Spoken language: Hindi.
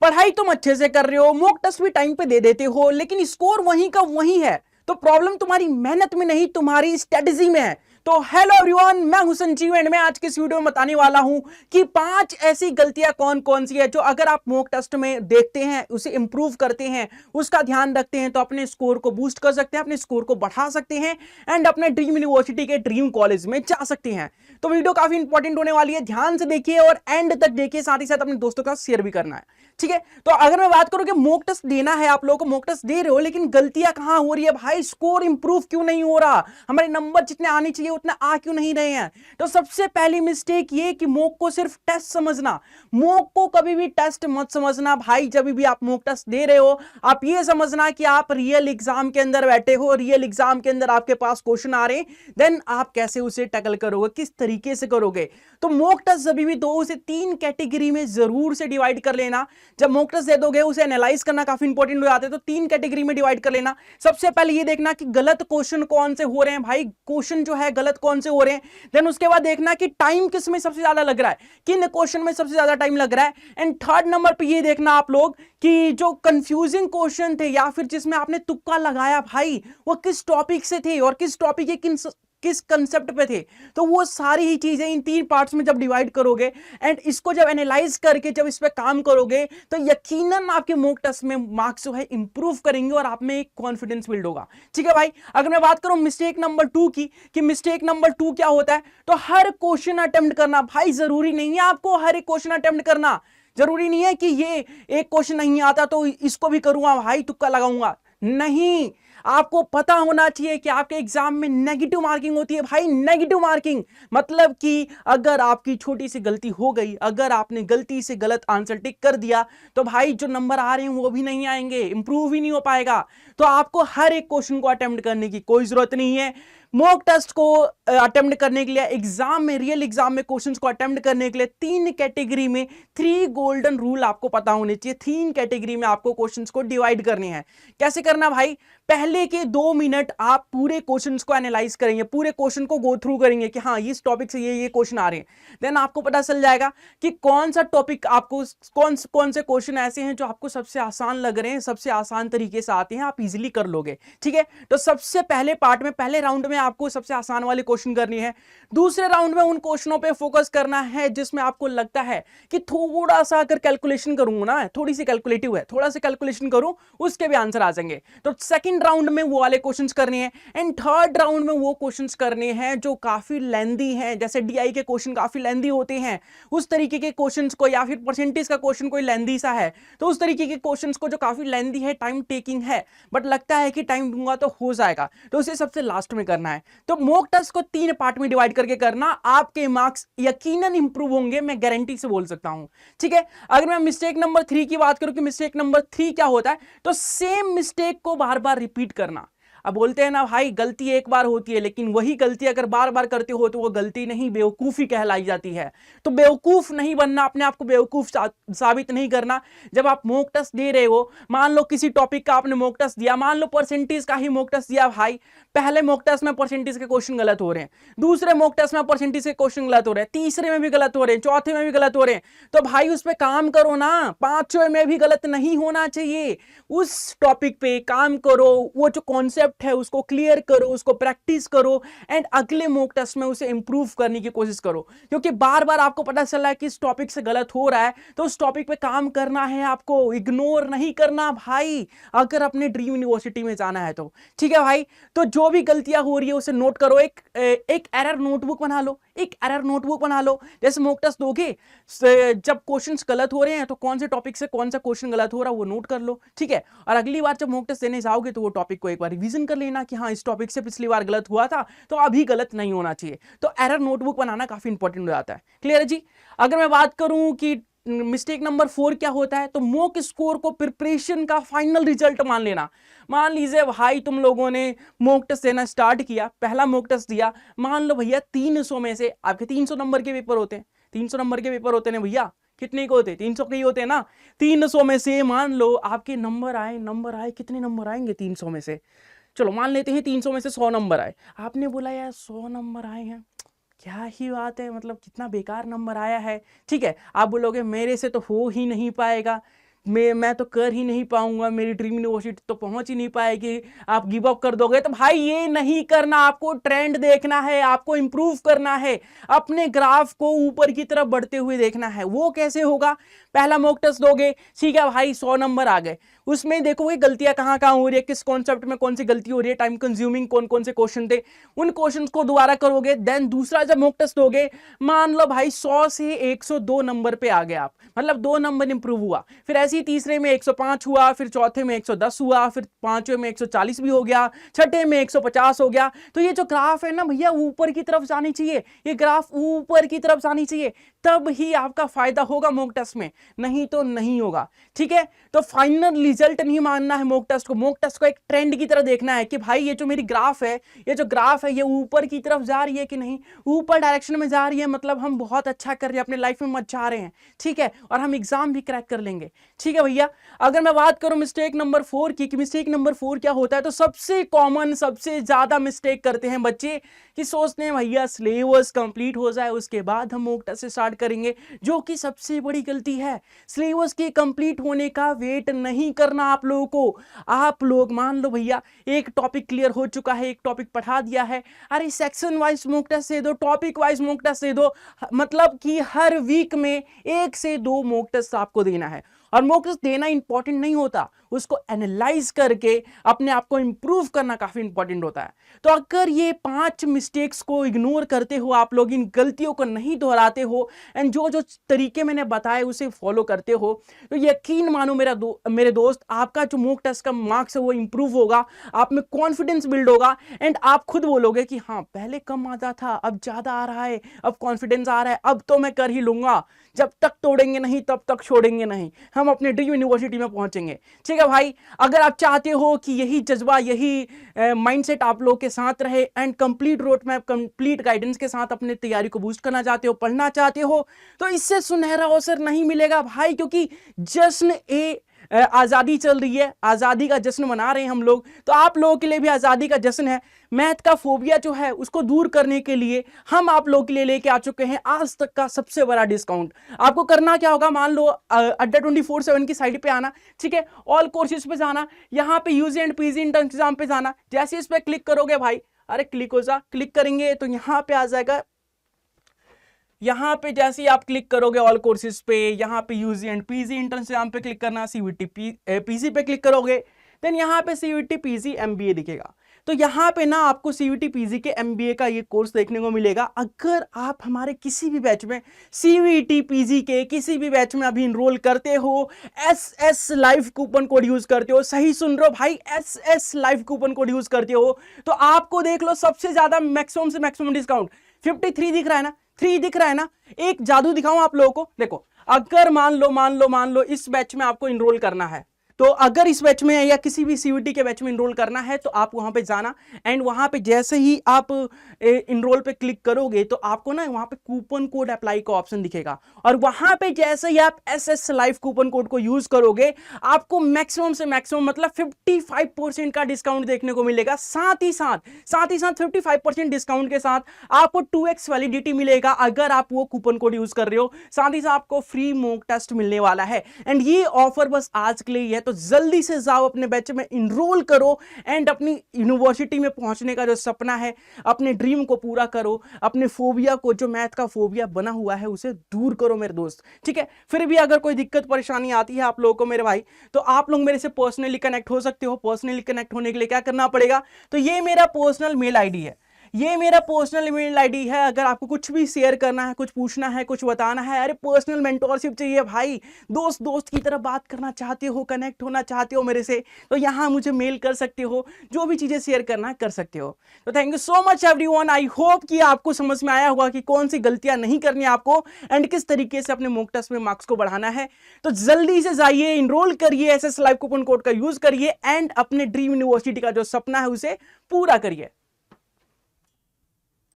पढ़ाई तुम अच्छे से कर रहे हो, मॉक टेस्ट भी टाइम पे दे देते हो, लेकिन स्कोर वहीं का वहीं है। तो प्रॉब्लम तुम्हारी मेहनत में नहीं, तुम्हारी स्ट्रेटजी में है। तो हेलो एवरीवन, मैं हूं संजीव एंड मैं आज के इस वीडियो में बताने वाला हूं कि 5 ऐसी गलतियां कौन कौन सी है जो अगर आप मॉक टेस्ट में देखते हैं, उसे इंप्रूव करते हैं, उसका ध्यान रखते हैं, तो अपने स्कोर को बूस्ट कर सकते हैं, अपने स्कोर को बढ़ा सकते हैं एंड अपने ड्रीम यूनिवर्सिटी के ड्रीम कॉलेज में जा सकते हैं। तो वीडियो काफी इंपॉर्टेंट होने वाली है, ध्यान से देखिए और एंड तक देखिए, साथ ही साथ अपने दोस्तों का शेयर भी करना है। ठीक है, तो अगर मैं बात करूं कि मॉक टेस्ट देना है, आप लोगों को मॉक टेस्ट दे रहे हो, लेकिन गलतियां कहां हो रही है भाई, स्कोर इंप्रूव क्यों नहीं हो रहा, हमारे नंबर जितने आने चाहिए उतने आ क्यों नहीं रहे हैं। तो सबसे पहली मिस्टेक ये कि मॉक को सिर्फ टेस्ट समझना। मॉक को कभी भी टेस्ट मत समझना भाई। जब भी आप मॉक टेस्ट दे रहे हो, आप ये समझना कि आप रियल एग्जाम के अंदर बैठे हो, रियल एग्जाम के अंदर आपके पास क्वेश्चन आ रहे हैं, देन आप कैसे उसे टैकल करोगे, किस तरीके से करोगे। तो मॉक टेस्ट जब भी 2 से 3 कैटेगरी में जरूर से डिवाइड कर लेना। जब मॉक टेस्ट दे दोगे, उसे एनालाइज करना काफी इंपॉर्टेंट हो जाता है, तो 3 कैटेगरी में डिवाइड कर लेना। सबसे पहले ये देखना कि गलत क्वेश्चन कौन से हो रहे हैं भाई, क्वेश्चन जो है गलत कौन से हो रहे हैं। देन उसके बाद देखना कि टाइम किस में सबसे ज्यादा लग रहा है, किन क्वेश्चन में सबसे ज्यादा टाइम लग रहा है। एंड थर्ड नंबर पे ये देखना आप लोग कि जो कंफ्यूजिंग क्वेश्चन थे या फिर जिसमें आपने तुक्का लगाया भाई, वो किस टॉपिक से थे और किस टॉपिक के किस कंसेप्ट पे थे। तो वो सारी ही चीजें इन 3 पार्ट्स में जब डिवाइड करोगे एंड इसको जब एनालाइज करके जब इस पे काम करोगे, तो यकीनन आपके मॉक टेस्ट में मार्क्स जो है इंप्रूव करेंगे और आप में एक कॉन्फिडेंस बिल्ड होगा। ठीक है भाई, अगर मैं बात करूं मिस्टेक नंबर 2 की, कि मिस्टेक नंबर 2 क्या होता है, तो हर क्वेश्चन अटेम्प्ट करना। भाई जरूरी नहीं है आपको हर एक क्वेश्चन अटेम्प्ट करना, जरूरी नहीं है कि ये एक क्वेश्चन नहीं आता तो इसको भी करूंगा भाई, तुक्का लगाऊंगा, नहीं। आपको पता होना चाहिए कि आपके एग्जाम में नेगेटिव मार्किंग होती है भाई। नेगेटिव मार्किंग मतलब कि अगर आपकी छोटी सी गलती हो गई, अगर आपने गलती से गलत आंसर टिक कर दिया, तो भाई जो नंबर आ रहे हैं वो भी नहीं आएंगे, इंप्रूव ही नहीं हो पाएगा। तो आपको हर एक क्वेश्चन को अटेम्प्ट करने की कोई जरूरत नहीं है। मॉक टेस्ट को अटेम्प्ट करने के लिए, एग्जाम में, रियल एग्जाम में क्वेश्चंस को अटेम्प्ट करने के लिए 3 कैटेगरी में 3 गोल्डन रूल आपको पता होने चाहिए। 3 कैटेगरी में आपको क्वेश्चंस को डिवाइड करने हैं। कैसे करना भाई, पहले के 2 मिनट आप पूरे क्वेश्चंस को एनालाइज करेंगे, पूरे क्वेश्चन को गो थ्रू करेंगे कि हाँ इस टॉपिक से ये क्वेश्चन आ रहे हैं। देन आपको पता चल जाएगा कि कौन सा टॉपिक आपको, कौन से क्वेश्चन ऐसे हैं जो आपको सबसे आसान लग रहे हैं, सबसे आसान तरीके से आते हैं, आप इजीली कर लोगे। ठीक है, तो सबसे पहले पार्ट में, पहले राउंड में आपको सबसे आसान वाले क्वेश्चन करनी है। दूसरे राउंड में उन क्वेश्चनों पे फोकस करना है जिसमें आपको लगता है कि थोड़ा सा अगर कैलकुलेशन करूंगा ना, थोड़ी सी कैलकुलेटिव है, थोड़ा सा कैलकुलेशन करूं, उसके भी आंसर आ जाएंगे। तो सेकंड राउंड में वो वाले क्वेश्चंस करने हैं। एंड थर्ड राउंड में वो क्वेश्चंस करने हैं जो काफी लेंदी हैं, जैसे डीआई के क्वेश्चन काफी लेंदी होते हैं, उस तरीके के क्वेश्चंस को, या फिर परसेंटेज का क्वेश्चन कोई लेंदी सा है, तो उस तरीके के क्वेश्चंस को जो काफी लेंदी है, टाइम टेकिंग है, बट लगता है कि टाइम दूंगा तो हो जाएगा, तो उसे सबसे लास्ट में करना है। तो मॉक टेस्ट को 3 पार्ट में डिवाइड करके करना, आपके मार्क्स यकीनन इंप्रूव होंगे, मैं गारंटी से बोल सकता हूं। ठीक है, अगर मैं मिस्टेक नंबर 3 की बात करूं कि मिस्टेक नंबर 3 क्या होता है, तो सेम मिस्टेक को बार बार रिपीट करना। अब बोलते हैं ना भाई, गलती एक बार होती है, लेकिन वही गलती अगर बार बार करते हो तो वो गलती नहीं, बेवकूफी कहलाई जाती है। तो बेवकूफ नहीं बनना, अपने आप को बेवकूफ साबित नहीं करना। जब आप मॉक टेस्ट दे रहे हो, मान लो किसी टॉपिक का आपने मॉक टेस्ट दिया, मान लो परसेंटेज का ही मॉक टेस्ट दिया भाई, पहले मॉक टेस्ट में परसेंटेज के क्वेश्चन गलत हो रहे हैं, दूसरे मॉक टेस्ट में परसेंटेज के क्वेश्चन गलत हो रहे हैं, तीसरे में भी गलत हो रहे हैं, चौथे में भी गलत हो रहे हैं, तो भाई उस पर काम करो ना, 5वें में भी गलत नहीं होना चाहिए। उस टॉपिक पे काम करो, वो जो कॉन्सेप्ट है उसको क्लियर करो, उसको प्रैक्टिस करो एंड अगले मॉक टेस्ट में उसे इंप्रूव करने की कोशिश करो। क्योंकि बार बार आपको पता चला है कि इस टॉपिक से गलत हो रहा है, तो उस टॉपिक पे काम करना है, आपको इग्नोर नहीं करना भाई, अगर अपने ड्रीम यूनिवर्सिटी में जाना है तो। ठीक है भाई, तो जो भी गलतियां हो रही है उसे नोट करो, एक एरर नोटबुक बना लो, एक एरर नोटबुक बना लो। जैसे मॉक टेस्ट दोगे, जब क्वेश्चंस गलत हो रहे हैं तो कौन से टॉपिक से कौन सा क्वेश्चन गलत हो रहा है वो नोट कर लो। ठीक है, और अगली बार जब मॉक टेस्ट देने जाओगे तो वो टॉपिक को एक बार रिवीजन कर लेना कि हाँ इस टॉपिक से पिछली बार गलत हुआ था तो अभी गलत नहीं होना चाहिए। तो एरर नोटबुक बनाना काफी इंपॉर्टेंट हो जाता है। क्लियर है जी। अगर मैं बात करूं कि मिस्टेक नंबर 4 क्या होता है, तो मॉक स्कोर को प्रिपरेशन का फाइनल रिजल्ट मान लेना। मान लीजिए भाई तुम लोगों ने मॉक टेस्ट देना स्टार्ट किया, पहला मॉक टेस्ट दिया, मान लो भैया 300 में से, आपके 300 नंबर के पेपर होते हैं, 300 नंबर के पेपर होते हैं भैया, कितने को होते, 300 के ही होते हैं ना। 300 में से मान लो आपके नंबर आए, कितने नंबर आएंगे 300 में से, चलो मान लेते हैं 300 में से 100 नंबर आए। आपने बोला यार 100 नंबर आए हैं, क्या ही बात है, मतलब कितना बेकार नंबर आया है। ठीक है, आप बोलोगे मेरे से तो हो ही नहीं पाएगा। मैं तो कर ही नहीं पाऊंगा, मेरी ड्रीम यूनिवर्सिटी तो पहुंच ही नहीं पाएगी, आप गिव अप कर दोगे। तो भाई ये नहीं करना, आपको ट्रेंड देखना है, आपको इंप्रूव करना है, अपने ग्राफ को ऊपर की तरफ बढ़ते हुए देखना है। वो कैसे होगा? पहला मॉक टेस्ट दोगे, ठीक है भाई 100 नंबर आ गए, उसमें देखोगे गलतियां कहां कहां हो रही है, किस कॉन्सेप्ट में कौन सी गलती हो रही है, टाइम कंज्यूमिंग कौन कौन से क्वेश्चन थे, उन क्वेश्चंस को दोबारा करोगे। देन दूसरा जब मॉक टेस्ट दोगे, मान लो भाई 100 से 102 नंबर पे आ गए आप, मतलब 2 नंबर इंप्रूव हुआ। फिर ऐसे ही तीसरे में 105 हुआ, फिर चौथे में 110 हुआ, फिर पांचवें में 140 भी हो गया, छठे में 150 हो गया। तो ये जो ग्राफ है ना भैया, ऊपर की तरफ जानी चाहिए, ये ग्राफ ऊपर की तरफ जानी चाहिए, तब ही आपका फायदा होगा मॉक टेस्ट में, नहीं तो नहीं होगा। ठीक है, तो फाइनल रिजल्ट नहीं मानना है मॉक टेस्ट को, मॉक टेस्ट को एक ट्रेंड की तरह देखना है कि भाई ये जो मेरी ग्राफ है, ये जो ग्राफ है ये ऊपर की तरफ जा रही है कि नहीं, ऊपर डायरेक्शन में जा रही है, मतलब हम बहुत अच्छा कर रहे हैं, अपने लाइफ में मजा रहे हैं। ठीक है, और हम एग्जाम भी क्रैक कर लेंगे। ठीक है भैया, अगर मैं बात करूं मिस्टेक नंबर 4 की, कि मिस्टेक नंबर 4 क्या होता है, तो सबसे कॉमन, सबसे ज्यादा मिस्टेक करते हैं बच्चे कि सोचते हैं भैया सिलेबस कंप्लीट हो जाए उसके बाद हम मॉक टेस्ट स्टार्ट करेंगे, जो कि सबसे बड़ी गलती है। सिलेबस के कंप्लीट होने का वेट नहीं करना आप लोगों को। आप लोग मान लो भैया एक टॉपिक क्लियर हो चुका है, एक टॉपिक पढ़ा दिया है, अरे सेक्शन वाइज मॉक टेस्ट दे दो, टॉपिक वाइज मॉक टेस्ट दे दो, मतलब कि हर वीक में 1 से 2 मॉक टेस्ट आपको देना है। और मॉक टेस्ट देना इंपॉर्टेंट नहीं होता, उसको एनालाइज करके अपने आप को इंप्रूव करना काफी इंपॉर्टेंट होता है। तो अगर ये 5 मिस्टेक्स को इग्नोर करते हो, आप लोग इन गलतियों को नहीं दोहराते हो, एंड जो जो तरीके मैंने बताए उसे फॉलो करते हो, तो यकीन मानो मेरे दोस्त, आपका जो मॉक टेस्ट का मार्क्स है वो इंप्रूव होगा, आप में कॉन्फिडेंस बिल्ड होगा, एंड आप खुद बोलोगे कि हाँ पहले कम आता था अब ज्यादा आ रहा है, अब कॉन्फिडेंस आ रहा है, अब तो मैं कर ही लूंगा। जब तक तोड़ेंगे नहीं तब तक छोड़ेंगे नहीं, हम अपने ड्रीम यूनिवर्सिटी में पहुंचेंगे। ठीक है भाई, अगर आप चाहते हो कि यही जज्बा, यही माइंडसेट आप लोग के साथ रहे, and complete road map, complete guidance के साथ अपने तैयारी को बूस्ट करना चाहते हो, पढ़ना चाहते हो, तो इससे सुनहरा अवसर नहीं मिलेगा भाई, क्योंकि जश्न ए आजादी चल रही है, आजादी का जश्न मना रहे हैं हम लोग, तो आप लोगों के लिए भी आजादी का जश्न है। मैथ का फोबिया जो है उसको दूर करने के लिए हम आप लोगों के लिए लेके आ चुके हैं आज तक का सबसे बड़ा डिस्काउंट। आपको करना क्या होगा, मान लो अड्डा 24/7 की साइड पे आना, ठीक है, ऑल कोर्सेज पे जाना, यहाँ पे UG and PG intern exam पे जाना। जैसे इस पे क्लिक करोगे भाई, अरे क्लिक हो जा, क्लिक करेंगे तो यहाँ पे आ जाएगा, यहाँ पे जैसे ही आप क्लिक करोगे ऑल कोर्सेज पे, यहाँ पे UG and PG intern exam पे क्लिक करना, सीवीटी पीजी पे क्लिक करोगे, देन यहाँ पे सीवीटी पीजी एमबीए दिखेगा। तो यहाँ पे ना आपको सीवीटी पीजी के एमबीए का ये कोर्स देखने को मिलेगा। अगर आप हमारे किसी भी बैच में सीवीटी पीजी के किसी भी बैच में अभी इनरोल करते हो, SS live coupon code use करते हो, सही सुन रहे हो भाई, SS live coupon code use करते हो, तो आपको देख लो सबसे ज्यादा मैक्सिमम से मैक्सिमम डिस्काउंट 53 दिख रहा है ना, 3 दिख रहा है ना। एक जादू दिखाऊं आप लोगों को, देखो अगर मान लो इस बैच में आपको इनरोल करना है, तो अगर इस बैच में या किसी भी सीवीटी के बैच में इनरोल करना है तो आप वहां पे जाना, एंड वहां पे जैसे ही आप इनरोल पे क्लिक करोगे तो आपको ना वहां पे कूपन कोड अप्लाई का ऑप्शन दिखेगा, और वहां पे जैसे ही आप एसएस लाइव कूपन कोड को यूज करोगे आपको मैक्सिमम से मैक्सिमम मतलब 55% का डिस्काउंट देखने को मिलेगा। साथ ही साथ 55% डिस्काउंट के साथ आपको 2x वैलिडिटी मिलेगा अगर आप वो कूपन कोड यूज कर रहे हो। साथ ही साथ आपको फ्री मॉक टेस्ट मिलने वाला है, एंड ये ऑफर बस आज के लिए है, तो जल्दी से जाओ अपने बैच में इनरोल करो, एंड अपनी यूनिवर्सिटी में पहुंचने का जो सपना है, अपने ड्रीम को पूरा करो, अपने फोबिया को, जो मैथ का फोबिया बना हुआ है, उसे दूर करो मेरे दोस्त। ठीक है, फिर भी अगर कोई दिक्कत परेशानी आती है आप लोगों को मेरे भाई, तो आप लोग मेरे से पर्सनली कनेक्ट हो सकते हो। पर्सनली कनेक्ट होने के लिए क्या करना पड़ेगा, तो ये मेरा पर्सनल मेल आईडी है, ये मेरा पर्सनल ईमेल आईडी है। अगर आपको कुछ भी शेयर करना है, कुछ पूछना है, कुछ बताना है, अरे पर्सनल मेंटोरशिप चाहिए भाई, दोस्त दोस्त की तरह बात करना चाहते हो, कनेक्ट होना चाहते हो मेरे से, तो यहाँ मुझे मेल कर सकते हो, जो भी चीजें शेयर करना है कर सकते हो। तो thank you so much everyone, I hope कि आपको समझ में आया होगा कि कौन सी गलतियां नहीं करनी आपको, एंड किस तरीके से अपने मॉक टेस्ट में मार्क्स को बढ़ाना है। तो जल्दी से जाइए, इनरोल करिए, एसएस लाइव कूपन कोड का यूज करिए, एंड अपने ड्रीम यूनिवर्सिटी का जो सपना है उसे पूरा करिए।